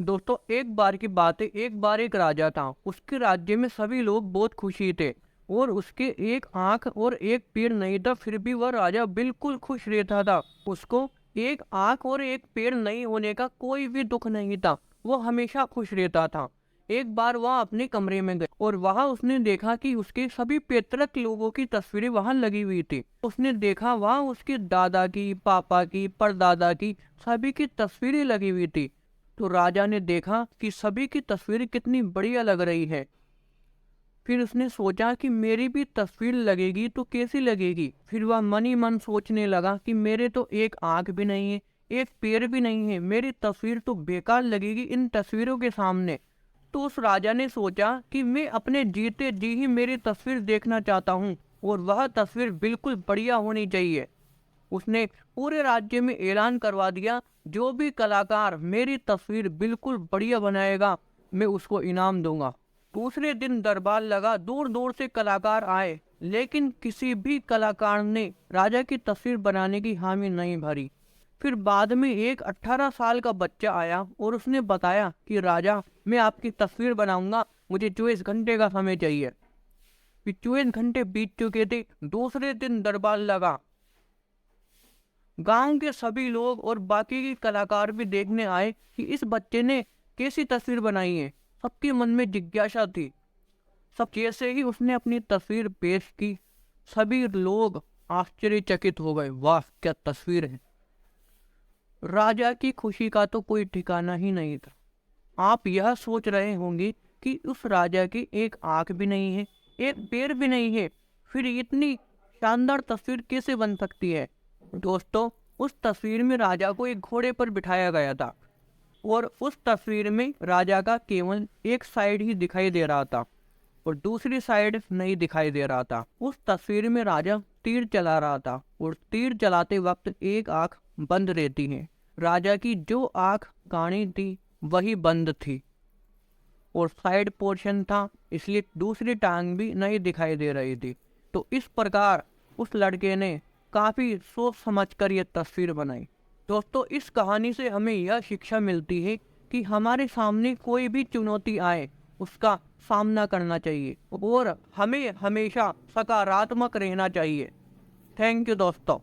दोस्तों एक बार की बात है, एक बार एक राजा था। उसके राज्य में सभी लोग बहुत खुशी थे और उसके एक आंख और एक पैर नहीं था, फिर भी वह राजा बिल्कुल खुश रहता था। उसको एक आंख और एक पैर नहीं होने का कोई भी दुख नहीं था, वो हमेशा खुश रहता था। एक बार वह अपने कमरे में गए और वहां उसने देखा कि उसके सभी पैतृक लोगों की तस्वीरें वहां लगी हुई थी। उसने देखा वहां उसके दादा की, पापा की, परदादा की, सभी की तस्वीरें लगी हुई थी। तो राजा ने देखा कि सभी की तस्वीर कितनी बढ़िया लग रही है। फिर उसने सोचा कि मेरी भी तस्वीर लगेगी तो कैसी लगेगी। फिर वह मन ही मन सोचने लगा कि मेरे तो एक आंख भी नहीं है, एक पैर भी नहीं है, मेरी तस्वीर तो बेकार लगेगी इन तस्वीरों के सामने। तो उस राजा ने सोचा कि मैं अपने जीते जी ही मेरी तस्वीर देखना चाहता हूँ और वह तस्वीर बिल्कुल बढ़िया होनी चाहिए। उसने पूरे राज्य में ऐलान करवा दिया, जो भी कलाकार मेरी तस्वीर बिल्कुल बढ़िया बनाएगा मैं उसको इनाम दूंगा। दूसरे दिन दरबार लगा, दूर दूर से कलाकार आए, लेकिन किसी भी कलाकार ने राजा की तस्वीर बनाने की हामी नहीं भरी। फिर बाद में एक 18 साल का बच्चा आया और उसने बताया कि राजा, मैं आपकी तस्वीर बनाऊंगा, मुझे 24 घंटे का समय चाहिए। फिर 24 घंटे बीत चुके थे। दूसरे दिन दरबार लगा। गांव के सभी लोग और बाकी के कलाकार भी देखने आए कि इस बच्चे ने कैसी तस्वीर बनाई है। सबके मन में जिज्ञासा थी। सब जैसे ही उसने अपनी तस्वीर पेश की, सभी लोग आश्चर्यचकित हो गए। वाह क्या तस्वीर है। राजा की खुशी का तो कोई ठिकाना ही नहीं था। आप यह सोच रहे होंगे कि उस राजा की एक आंख भी नहीं है, एक पैर भी नहीं है, फिर इतनी शानदार तस्वीर कैसे बन सकती है। दोस्तों उस तस्वीर में राजा को एक घोड़े पर बिठाया गया था और उस तस्वीर में राजा का केवल एक साइड ही दिखाई दे रहा था और दूसरी साइड नहीं दिखाई दे रहा था। उस तस्वीर में राजा तीर चला रहा था और तीर चलाते वक्त एक आंख बंद रहती है। राजा की जो आंख काणी थी वही बंद थी और साइड पोर्शन था, इसलिए दूसरी टांग भी नहीं दिखाई दे रही थी। तो इस प्रकार उस लड़के ने काफी सोच समझकर यह तस्वीर बनाई। दोस्तों इस कहानी से हमें यह शिक्षा मिलती है कि हमारे सामने कोई भी चुनौती आए उसका सामना करना चाहिए और हमें हमेशा सकारात्मक रहना चाहिए। थैंक यू दोस्तों।